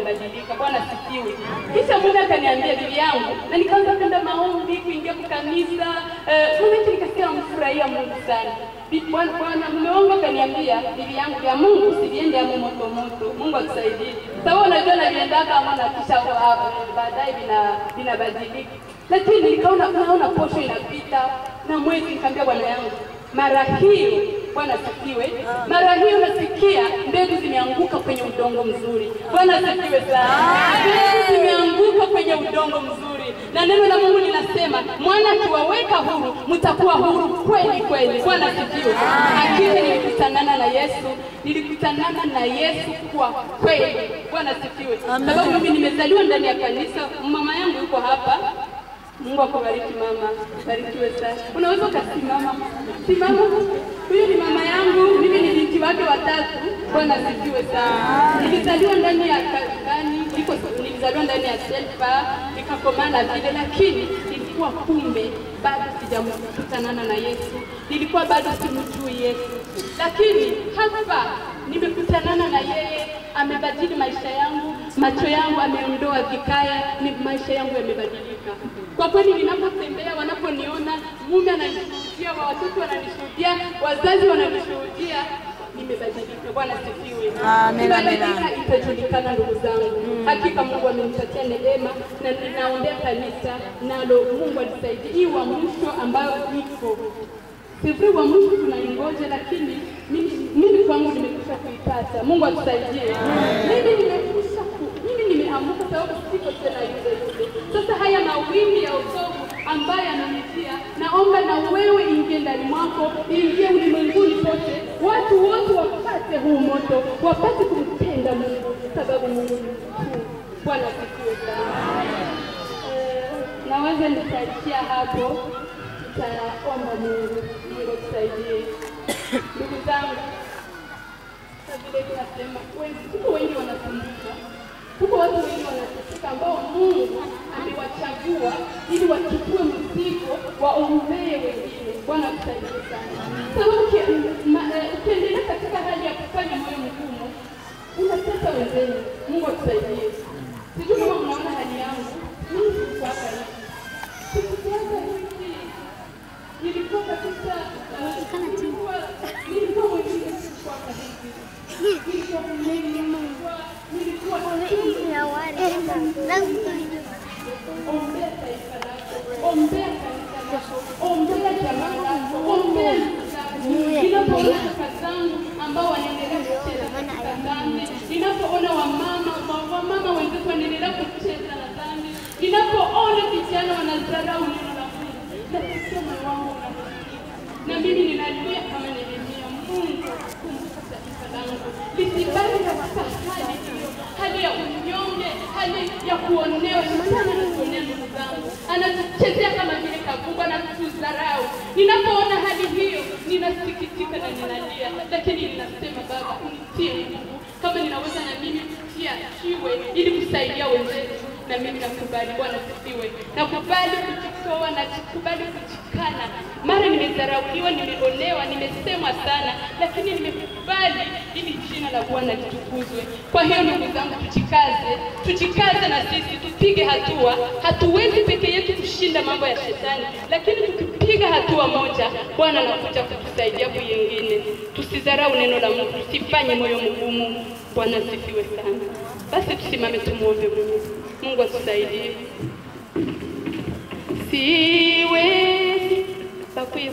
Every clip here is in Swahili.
wamebadilika. Bwana sifiwe. Kisha mume akaniambia bibi yangu, na nikaanza kwenda maombi, kuingia kwa kanisa. Mimi nikasikia namfurahia Mungu sana. Bwana mume wangu akaniambia, bibi yangu, ya Mungu usiende hapo moto moto. Mungu akusaidie. Sababu unajua nalienda kama na kisha baadaye vinabadilika. Lakini nikaona posho inapita na mwezi, nikamwambia bwana yangu, mara hiyo Bwana sifiwe, mara hiyo nasikia mbegu zimeanguka kwenye udongo mzuri. Bwana sifiwe sana. Mbegu zimeanguka kwenye udongo mzuri. Na neno la Mungu linasema, mwana akiwaweka huru, mtakuwa huru kweli kweli. Bwana sifiwe. Hakika nilikutanana na Yesu kwa kweli. Bwana sifiwe. Sababu mimi nimezaliwa ndani ya kanisa, mama yangu yuko hapa. Mungu akubariki mama, barikiwe sana. Unaweza kusimama. Simama. Huyu ni mama yangu, mimi ni binti wake watatu. Bwana sifiwe sana. Nilizaliwa ndani ya nilizaliwa ndani ya selfa, nikakomana vile, lakini nilikuwa kumbe bado sijakutanana na Yesu. Nilikuwa bado simjui Yesu. Lakini hapa nimekutanana na yeye, amebadili maisha yangu, macho yangu ameondoa vikaya, maisha yangu yamebadilika. Kwa kweli ninapotembea, wanaponiona, mume ananishuhudia, watoto wananishuhudia, wazazi wananishuhudia, nimebadilika. Bwana sifiwe. Amen. Nimebadilika, itajulikana ndugu zangu. Hakika Mungu amenipatia neema, na ninaombea kanisa nalo Mungu anisaidie hii wa mwisho ambayo iko. Sivyo wa mwisho tunaingoja, lakini mimi kwangu nimekwisha kuipata. Mungu atusaidie. Mimi nimeamuka sababu siko tena yule. Sasa haya mawimbi ya utovu ambaye ananitia, naomba na wewe ingie ndani mwako, ingie ulimwenguni pote, watu wote wapate huu moto, wapate kumpenda Mungu, sababu Mungu ni mkuu. Bwana asifiwe sana. Naweza nitaishia hapo, nitaomba Mungu atusaidie. Ndugu zangu, vile tunasema, wengi wanasumbuka. Huko watu wengi wanateseka ambao Mungu amewachagua ili wachukue mzigo waombee wengine. Bwana atusaidie sana. Sababu ukiendelea katika hali ya kufanya moyo mgumu, unatesa wenzenu. Mungu atusaidie. Sijui kama mnaona hali yangu. Mimi sikuwa hivi. Sikuanza hivi. Nilikuwa kabisa nilikuwa mwingine sikuwa hivi. Nilikuwa ombea taifa lako, ombea kanisa lako, ombea jamaa lako, ombea ninapoona kaka zangu ambao wanaendelea kucheza katika dhambi, ninapoona wamama wenzetu wanaendelea kucheza na dhambi, ninapoona vijana wanadharau neno la Mungu, nasikia moyo wangu unakusikia. Na mimi ninalia kama Nehemia, Mungu kumbuka taifa langu, lisibaki katika hali ya unyonge, hali ya kuonewa. Sana anakuonea ndugu zangu, anatuchezea kama vile kabumba na kutudharau. Ninapoona hali hiyo, ninasikitika na ninalia, lakini ninasema Baba, unitie nguvu. Kama ninaweza na mimi kutia kiwe ili kusaidia wenzetu, na mimi nakubali. Bwana sifiwe. Nakubali kujitoa na kukubali kujikana. Mara nimedharauliwa, nimeonewa, nimesemwa sana, lakini nimekubali ili jina la Bwana litukuzwe. Kwa hiyo ndugu zangu, tujikaze na sisi tupige hatua. Hatuwezi peke yetu kushinda mambo ya shetani, lakini tukipiga hatua moja, Bwana anakuja kutusaidia kuyengine. Tusidharau neno la Mungu, tusifanye moyo mgumu. Bwana sifiwe sana. Basi tusimame tumuombe Mungu. Mungu atusaidie. Siwezi okay.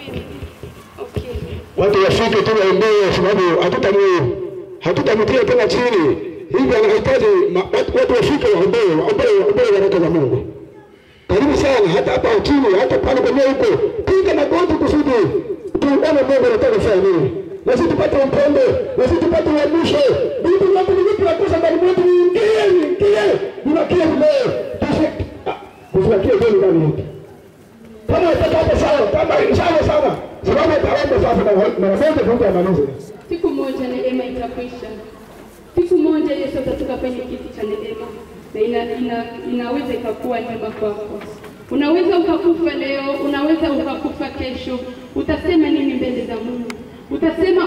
Watu wafike tu waombee, sababu hatutamtia tena chini. Hivi anahitaji watu wafike waombee baraka za Mungu. Karibu sana, hata hapa chini, hata pale kwenye huko, piga magoti kusudi tuone Mungu anataka kufanya nini. Na sisi tupate upendo, na sisi tupate uamsho. Vitu tunakosa ndani mwetu, tunakia leo. Tusikie ndio ndani yetu. Kama utapata sawa, kama inshallah sana. Sababu ataomba sasa na moja Mungu amalize. Siku moja neema itakwisha. Siku moja Yesu atatoka kwenye kiti cha neema. Na inaweza ikakuwa neema kwako. Unaweza ukakufa leo, unaweza ukakufa kesho. Utasema nini mbele za Mungu? Utasema